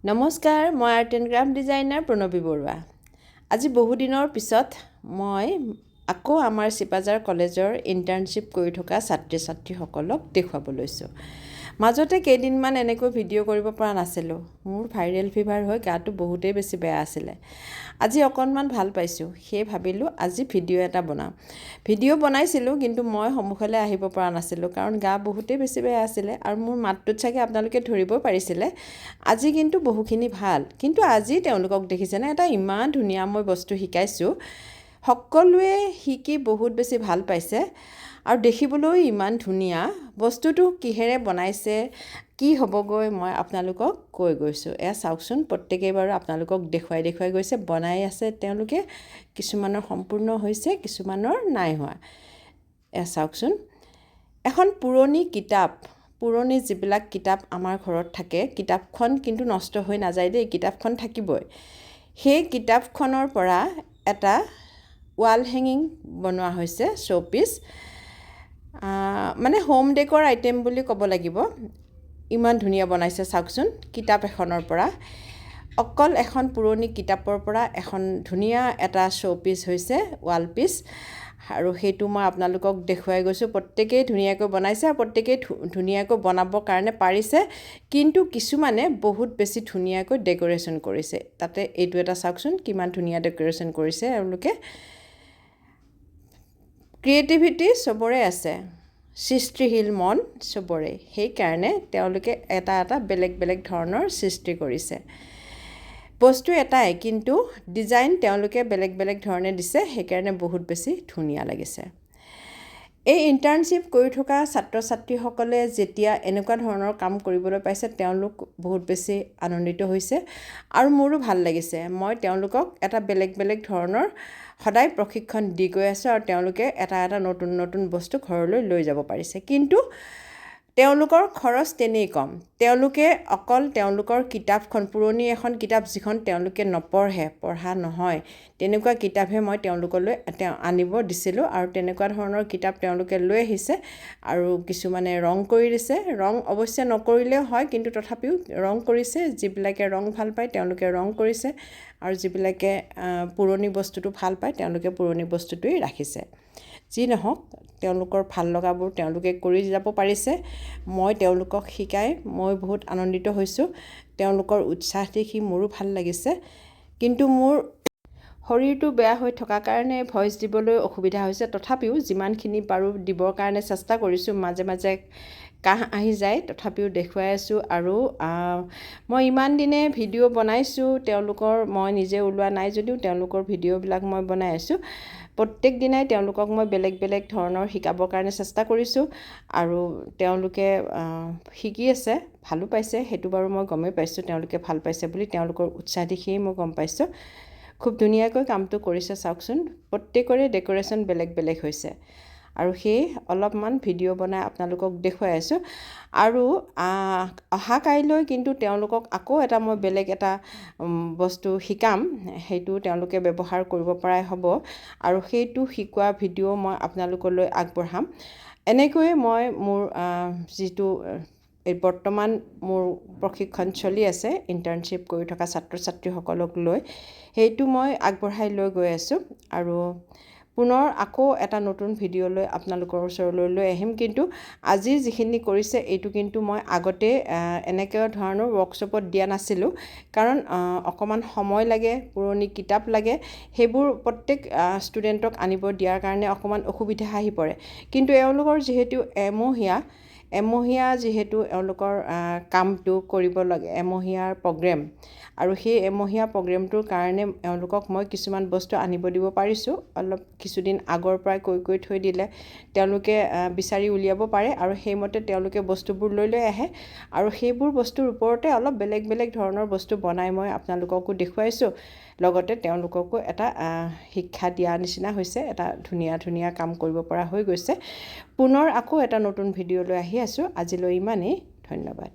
নমস্কাৰ, মই art and craft designer Pranavi Barua. আজি বহুদিনৰ পিছত মই আকৌ আমাৰ চিপাঝাৰ কলেজৰ ইণ্টাৰ্ণশ্বিপ কৰি থকা ছাত্ৰী ছাত্ৰীসকলক দেখুৱাব লৈছোঁ। মাজতে কেইদিনমান এনেকৈ ভিডিঅ' কৰিব পৰা নাছিলোঁ। মোৰ ভাইৰেল ফিভাৰ হৈ গাটো বহুতেই বেছি বেয়া আছিলে। আজি অকণমান ভাল পাইছোঁ, সেয়ে ভাবিলোঁ আজি ভিডিঅ' এটা বনাওঁ। ভিডিঅ' বনাইছিলোঁ, কিন্তু মই সন্মুখলৈ আহিব পৰা নাছিলোঁ, কাৰণ গা বহুতেই বেছি বেয়া আছিলে আৰু মোৰ মাতটোত চাগে আপোনালোকে ধৰিবই পাৰিছিলে। আজি কিন্তু বহুখিনি ভাল, কিন্তু আজি তেওঁলোকক দেখিছেনে, এটা ইমান ধুনীয়া মই বস্তু শিকাইছোঁ। সকলোৱে শিকি বহুত বেছি ভাল পাইছে আৰু দেখিবলৈও ইমান ধুনীয়া। বস্তুটো কিহেৰে বনাইছে, কি হ'বগৈ, মই আপোনালোকক কৈ গৈছোঁ। এয়া চাওকচোন, প্ৰত্যেকেই বাৰু আপোনালোকক দেখুৱাই গৈছে, বনাই আছে তেওঁলোকে। কিছুমানৰ সম্পূৰ্ণ হৈছে, কিছুমানৰ নাই হোৱা। এয়া চাওকচোন, এখন পুৰণি কিতাপ, পুৰণি যিবিলাক কিতাপ আমাৰ ঘৰত থাকে, কিতাপখন কিন্তু নষ্ট হৈ নাযায় দেই, কিতাপখন থাকিবই। সেই কিতাপখনৰ পৰা এটা ৱাল হেঙিং বনোৱা হৈছে, শ্ব'পিচ, মানে হোম ডেকৰ আইটেম বুলি ক'ব লাগিব। ইমান ধুনীয়া বনাইছে চাওকচোন, কিতাপ এখনৰ পৰা, অকল এখন পুৰণি কিতাপৰ পৰা এখন ধুনীয়া এটা শ্ব'পিচ হৈছে, ৱাল পিচ। আৰু সেইটো মই আপোনালোকক দেখুৱাই গৈছোঁ। প্ৰত্যেকেই ধুনীয়াকৈ বনাইছে আৰু প্ৰত্যেকেই ধুনীয়াকৈ বনাবৰ কাৰণে পাৰিছে, কিন্তু কিছুমানে বহুত বেছি ধুনীয়াকৈ ডেক'ৰেশ্যন কৰিছে। তাতে এইটো এটা চাওকচোন, কিমান ধুনীয়া ডেক'ৰেশ্যন কৰিছে এওঁলোকে। ক্ৰিয়েটিভিটি চবৰে আছে, সৃষ্টিশীল মন চবৰে, সেইকাৰণে তেওঁলোকে এটা এটা বেলেগ বেলেগ ধৰণৰ সৃষ্টি কৰিছে। বস্তু এটাই, কিন্তু ডিজাইন তেওঁলোকে বেলেগ বেলেগ ধৰণে দিছে, সেইকাৰণে বহুত বেছি ধুনীয়া লাগিছে। এই ইণ্টাৰ্ণশ্বিপ কৰি থকা ছাত্ৰ ছাত্ৰীসকলে যেতিয়া এনেকুৱা ধৰণৰ কাম কৰিবলৈ পাইছে, তেওঁলোক বহুত বেছি আনন্দিত হৈছে আৰু মোৰো ভাল লাগিছে। মই তেওঁলোকক এটা বেলেগ বেলেগ ধৰণৰ সদায় প্ৰশিক্ষণ দি গৈ আছোঁ আৰু তেওঁলোকে এটা এটা নতুন নতুন বস্তু ঘৰলৈ লৈ যাব পাৰিছে। কিন্তু তেওঁলোকৰ খৰচ তেনেই কম। তেওঁলোকে অকল তেওঁলোকৰ কিতাপখন, পুৰণি এখন কিতাপ যিখন তেওঁলোকে নপঢ়ে, পঢ়া নহয়, তেনেকুৱা কিতাপহে মই তেওঁলোকলৈ আনিব দিছিলোঁ আৰু তেনেকুৱা ধৰণৰ কিতাপ তেওঁলোকে লৈ আহিছে আৰু কিছুমানে ৰং কৰি দিছে। ৰং অৱশ্যে নকৰিলেও হয়, কিন্তু তথাপিও ৰং কৰিছে। যিবিলাকে ৰং ভাল পায় তেওঁলোকে ৰং কৰিছে আৰু যিবিলাকে পুৰণি বস্তুটো ভাল পায় তেওঁলোকে পুৰণি বস্তুটোৱেই ৰাখিছে। যি নহওক, তেওঁলোকৰ ভাল লগাবোৰ তেওঁলোকে কৰি যাব পাৰিছে। মই তেওঁলোকক শিকাই মই বহুত আনন্দিত হৈছোঁ। তেওঁলোকৰ উৎসাহ দেখি মোৰো ভাল লাগিছে। কিন্তু মোৰ শৰীৰটো বেয়া হৈ থকাৰ কাৰণে ভইচ দিবলৈ অসুবিধা হৈছে। তথাপিও যিমানখিনি পাৰোঁ দিবৰ কাৰণে চেষ্টা কৰিছোঁ। মাজে মাজে কাহ আহি যায়, তথাপিও দেখুৱাই আছোঁ। আৰু মই ইমান দিনে ভিডিঅ' বনাইছোঁ, তেওঁলোকৰ মই নিজে ওলোৱা নাই যদিও তেওঁলোকৰ ভিডিঅ'বিলাক মই বনাই আছোঁ। প্ৰত্যেক দিনাই তেওঁলোকক মই বেলেগ বেলেগ ধৰণৰ শিকাবৰ কাৰণে চেষ্টা কৰিছোঁ আৰু তেওঁলোকে শিকি আছে, ভালো পাইছে। সেইটো বাৰু মই গমেই পাইছোঁ, তেওঁলোকে ভাল পাইছে বুলি। তেওঁলোকৰ উৎসাহ দেখিয়েই মই গম পাইছোঁ। খুব ধুনীয়াকৈ কামটো কৰিছে চাওকচোন। প্ৰত্যেকৰে ডেক'ৰেশ্যন বেলেগ বেলেগ হৈছে আৰু সেয়ে অলপমান ভিডিঅ' বনাই আপোনালোকক দেখুৱাই আছোঁ। আৰু অহা কাইলৈ কিন্তু তেওঁলোকক আকৌ এটা মই বেলেগ এটা বস্তু শিকাম, সেইটো তেওঁলোকে ব্যৱহাৰ কৰিব পৰাই হ'ব আৰু সেইটো শিকোৱা ভিডিঅ' মই আপোনালোকলৈ আগবঢ়াম। এনেকৈয়ে মই মোৰ যিটো বৰ্তমান মোৰ প্ৰশিক্ষণ চলি আছে, ইণ্টাৰ্ণশ্বিপ কৰি থকা ছাত্ৰ ছাত্ৰীসকলক লৈ, সেইটো মই আগবঢ়াই লৈ গৈ আছোঁ আৰু পুনৰ আকৌ এটা নতুন ভিডিঅ' লৈ আপোনালোকৰ ওচৰলৈ লৈ আহিম। কিন্তু আজি যিখিনি কৰিছে, এইটো কিন্তু মই আগতে এনেকুৱা ধৰণৰ ৱৰ্কশ্বপত দিয়া নাছিলোঁ, কাৰণ অকণমান সময় লাগে, পুৰণি কিতাপ লাগে, সেইবোৰ প্ৰত্যেক ষ্টুডেণ্টক আনিব দিয়াৰ কাৰণে অকণমান অসুবিধা আহি পৰে। কিন্তু এওঁলোকৰ যিহেতু এমহীয়া যিহেতু এওঁলোকৰ কামটো কৰিব লাগে, এমহীয়াৰ প্ৰগ্ৰেম, আৰু সেই এমহীয়া প্ৰগ্ৰেমটোৰ কাৰণে এওঁলোকক মই কিছুমান বস্তু আনিব দিব পাৰিছোঁ। অলপ কিছুদিন আগৰ পৰাই কৈ থৈ দিলে তেওঁলোকে বিচাৰি উলিয়াব পাৰে আৰু সেইমতে তেওঁলোকে বস্তুবোৰ লৈ আহে আৰু সেইবোৰ বস্তুৰ ওপৰতে অলপ বেলেগ বেলেগ ধৰণৰ বস্তু বনাই মই আপোনালোককো দেখুৱাইছোঁ। লগতে তেওঁলোককো এটা শিক্ষা দিয়া নিচিনা হৈছে, এটা ধুনীয়া ধুনীয়া কাম কৰিব পৰা হৈ গৈছে। পুনৰ আকৌ এটা নতুন ভিডিঅ' লৈ আহি আছোঁ। আজিলৈ ইমানেই, ধন্যবাদ।